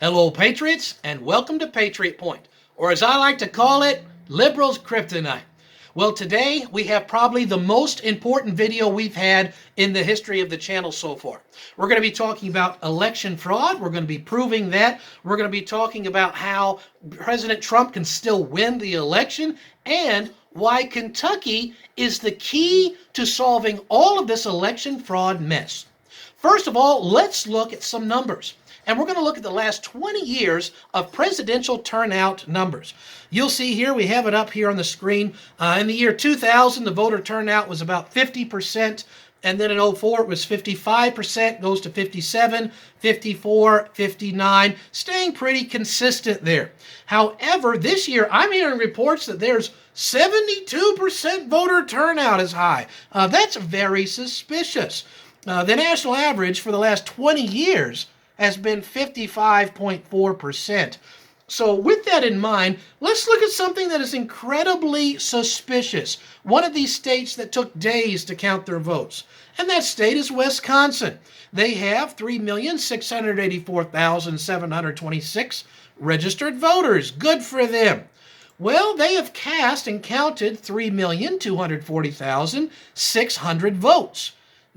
Hello, Patriots, and welcome to Patriot Point, or as I like to call it, Liberals Kryptonite. Well, today we have probably the most important video we've had in the history of the channel so far. We're going to be talking about election fraud. We're going to be proving that. We're going to be talking about how President Trump can still win the election and why Kentucky is the key to solving all of this election fraud mess. First of all, let's look at some numbers. And we're going to look at the last 20 years of presidential turnout numbers. You'll see here, we have it up here on the screen. In the year 2000, the voter turnout was about 50%. And then in 2004, it was 55%, goes to 57, 54, 59, staying pretty consistent there. However, this year, I'm hearing reports that there's 72% voter turnout is high. That's very suspicious. The national average for the last 20 years has been 55.4%. So with that in mind, let's look at something that is incredibly suspicious. One of these states that took days to count their votes, and that state is Wisconsin. They have 3,684,726 registered voters. Good for them. Well, they have cast and counted 3,240,600 votes.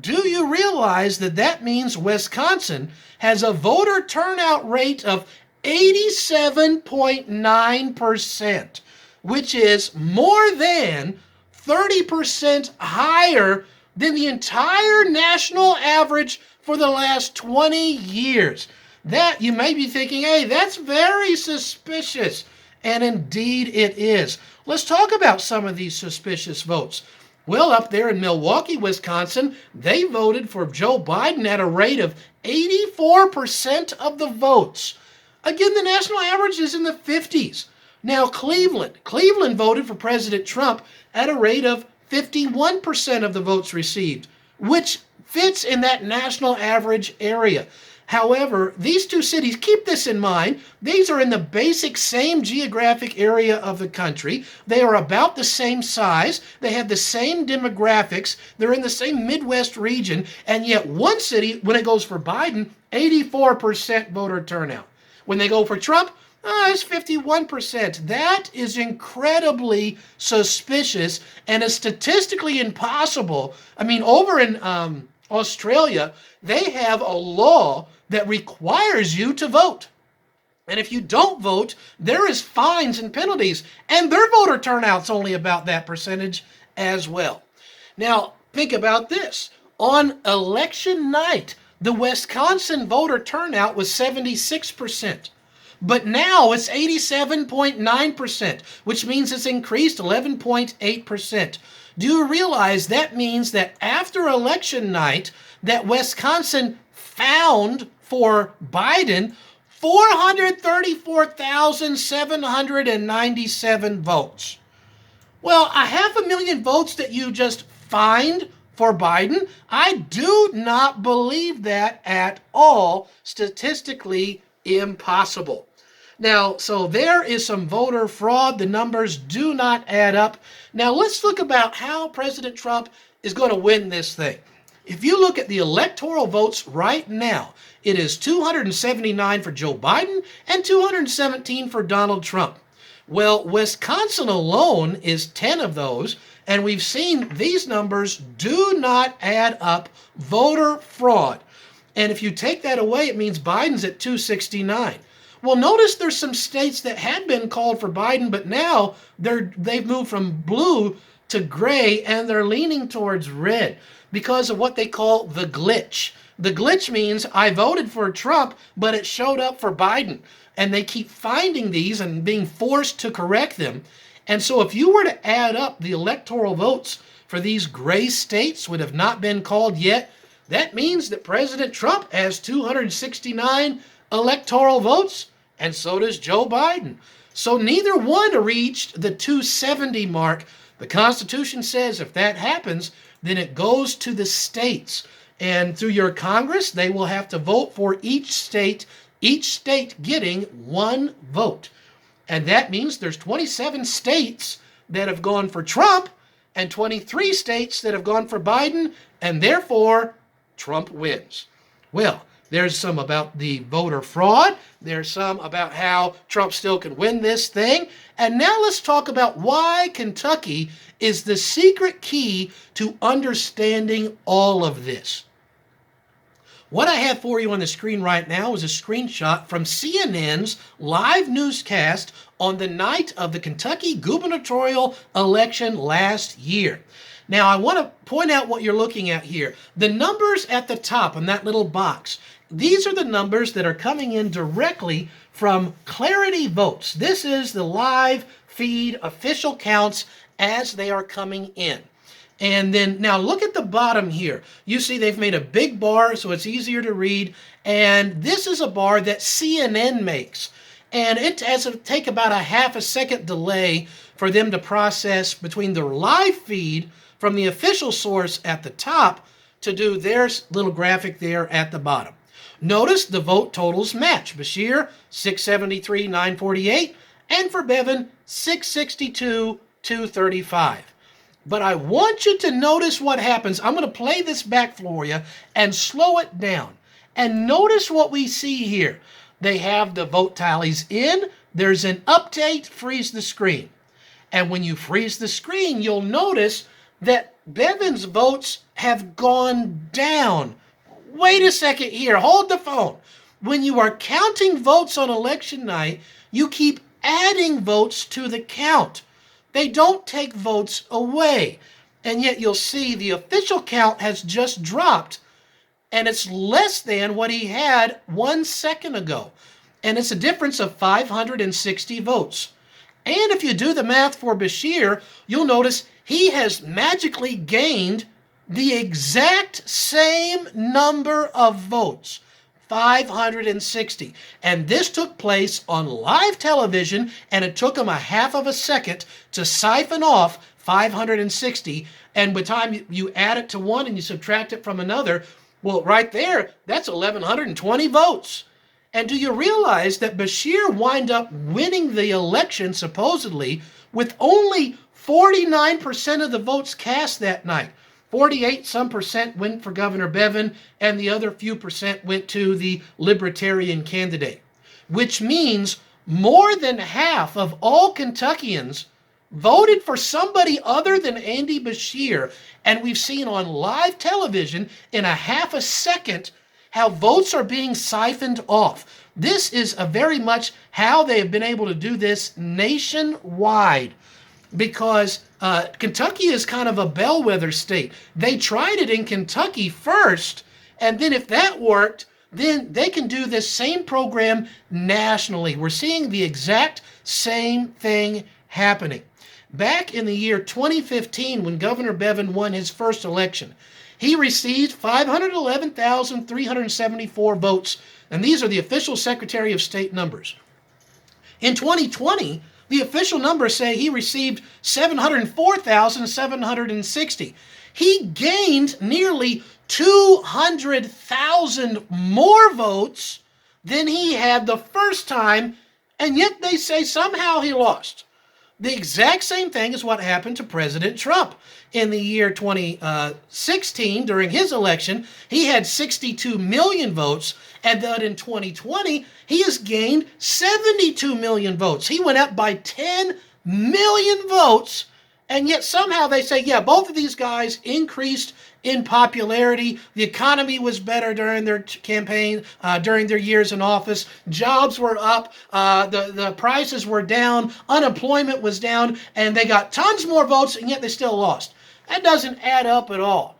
Do you realize that that means Wisconsin has a voter turnout rate of 87.9%, which is more than 30% higher than the entire national average for the last 20 years. That, you may be thinking, hey, that's very suspicious. And indeed it is. Let's talk about some of these suspicious votes. Well, up there in Milwaukee, Wisconsin, they voted for Joe Biden at a rate of 84% of the votes. Again, the national average is in the 50s. Now, Cleveland voted for President Trump at a rate of 51% of the votes received, which fits in that national average area. However, these two cities, keep this in mind, these are in the basic same geographic area of the country. They are about the same size. They have the same demographics. They're in the same Midwest region. And yet one city, when it goes for Biden, 84% voter turnout. When they go for Trump, it's 51%. That is incredibly suspicious and is statistically impossible. I mean, over in Australia, they have a law that requires you to vote. And if you don't vote, there is fines and penalties. And their voter turnout's only about that percentage as well. Now, think about this. On election night, the Wisconsin voter turnout was 76%. But now it's 87.9%, which means it's increased 11.8%. Do you realize that means that after election night, that Wisconsin found for Biden 434,797 votes? Well, 500,000 votes that you just find for Biden, I do not believe that at all. Statistically impossible. Now, so there is some voter fraud. The numbers do not add up. Now, let's look about how President Trump is going to win this thing. If you look at the electoral votes right now, it is 279 for Joe Biden and 217 for Donald Trump. Well, Wisconsin alone is 10 of those, and we've seen these numbers do not add up. Voter fraud. And if you take that away, it means Biden's at 269. Well, notice there's some states that had been called for Biden, but now they've moved from blue to gray, and they're leaning towards red because of what they call the glitch. The glitch means I voted for Trump, but it showed up for Biden. And they keep finding these and being forced to correct them. And so if you were to add up the electoral votes for these gray states would have not been called yet, that means that President Trump has 269 electoral votes, and so does Joe Biden. So neither one reached the 270 mark. The Constitution says if that happens, then it goes to the states. And through your Congress, they will have to vote for each state getting one vote. And that means there's 27 states that have gone for Trump and 23 states that have gone for Biden, and therefore Trump wins. Well, There's some about the voter fraud. There's some about how Trump still can win this thing. And now let's talk about why Kentucky is the secret key to understanding all of this. What I have for you on the screen right now is a screenshot from CNN's live newscast on the night of the Kentucky gubernatorial election last year. Now, I want to point out what you're looking at here. The numbers at the top in that little box, these are the numbers that are coming in directly from Clarity Votes. This is the live feed official counts as they are coming in. And then now look at the bottom here. You see they've made a big bar so it's easier to read. And this is a bar that CNN makes. And it has to take about a half a second delay for them to process between the live feed from the official source at the top to do their little graphic there at the bottom. Notice the vote totals match. Beshear, 673, 948. And for Bevin, 662, 235. But I want you to notice what happens. I'm going to play this back for you and slow it down. And notice what we see here. They have the vote tallies in. There's an update, freeze the screen. And when you freeze the screen, you'll notice that Bevin's votes have gone down. Wait a second here. Hold the phone. When you are counting votes on election night, you keep adding votes to the count. They don't take votes away. And yet you'll see the official count has just dropped, and it's less than what he had 1 second ago. And it's a difference of 560 votes. And if you do the math for Beshear, you'll notice he has magically gained the exact same number of votes. 560. And this took place on live television, and it took him a half of a second to siphon off 560. And by the time you add it to one and you subtract it from another, well, right there, that's 1,120 votes. And do you realize that Beshear wind up winning the election, supposedly, with only 49% of the votes cast that night? 48% went for Governor Bevin, and the other few percent went to the Libertarian candidate, which means more than half of all Kentuckians voted for somebody other than Andy Beshear. And we've seen on live television in a half a second how votes are being siphoned off. This is very much how they have been able to do this nationwide, because Kentucky is kind of a bellwether state. They tried it in Kentucky first, and then if that worked, then they can do this same program nationally. We're seeing the exact same thing happening. Back in the year 2015, when Governor Bevin won his first election, he received 511,374 votes, and these are the official Secretary of State numbers. In 2020, the official numbers say he received 704,760. He gained nearly 200,000 more votes than he had the first time, and yet they say somehow he lost. The exact same thing is what happened to President Trump. In the year 2016, during his election, he had 62 million votes, and then in 2020, he has gained 72 million votes. He went up by 10 million votes, and yet somehow they say, yeah, both of these guys increased in popularity. The economy was better during their campaign, during their years in office. Jobs were up, the prices were down, unemployment was down, and they got tons more votes, and yet they still lost. That doesn't add up at all.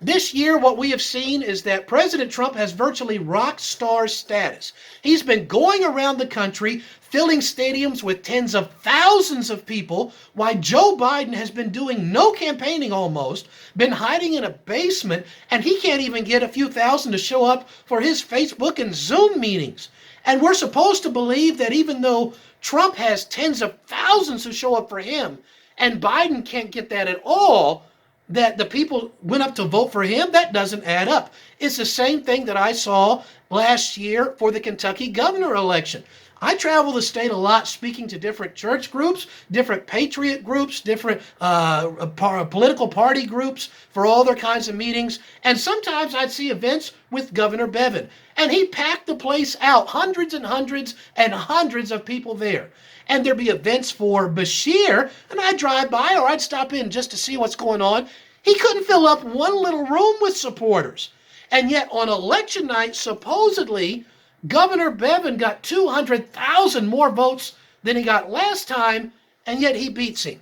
This year, what we have seen is that President Trump has virtually rock star status. He's been going around the country, filling stadiums with tens of thousands of people, while Joe Biden has been doing no campaigning almost, been hiding in a basement, and he can't even get a few thousand to show up for his Facebook and Zoom meetings. And we're supposed to believe that even though Trump has tens of thousands who show up for him, and Biden can't get that at all, that the people went up to vote for him? That doesn't add up. It's the same thing that I saw last year for the Kentucky governor election. I travel the state a lot speaking to different church groups, different patriot groups, different political party groups for all their kinds of meetings. And sometimes I'd see events with Governor Bevin. And he packed the place out, hundreds and hundreds and hundreds of people there. And there'd be events for Beshear, and I'd drive by or I'd stop in just to see what's going on. He couldn't fill up one little room with supporters. And yet on election night, supposedly, Governor Bevin got 200,000 more votes than he got last time, and yet he beats him.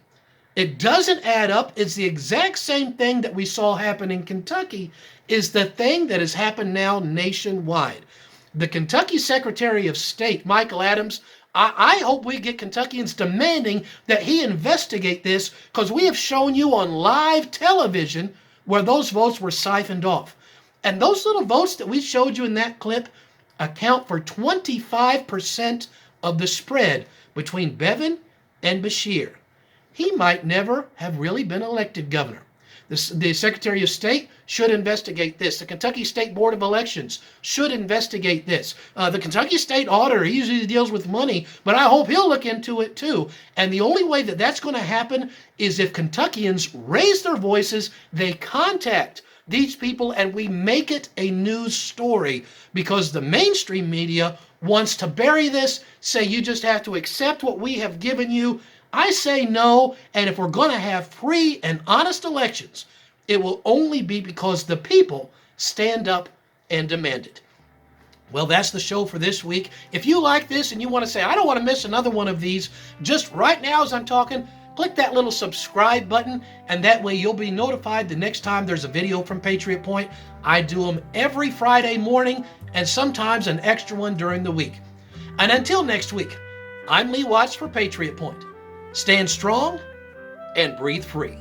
It doesn't add up. It's the exact same thing that we saw happen in Kentucky is the thing that has happened now nationwide. The Kentucky Secretary of State, Michael Adams, I hope we get Kentuckians demanding that he investigate this, because we have shown you on live television where those votes were siphoned off. And those little votes that we showed you in that clip account for 25% of the spread between Bevin and Beshear. He might never have really been elected governor. The Secretary of State should investigate this. The Kentucky State Board of Elections should investigate this. The Kentucky State Auditor, he usually deals with money, but I hope he'll look into it too. And the only way that that's going to happen is if Kentuckians raise their voices, they contact these people, and we make it a news story, because the mainstream media wants to bury this, say you just have to accept what we have given you. I say no, and if we're going to have free and honest elections, it will only be because the people stand up and demand it. Well, that's the show for this week. If you like this and you want to say, I don't want to miss another one of these, just right now as I'm talking, click that little subscribe button, and that way you'll be notified the next time there's a video from Patriot Point. I do them every Friday morning and sometimes an extra one during the week. And until next week, I'm Lee Watts for Patriot Point. Stand strong and breathe free.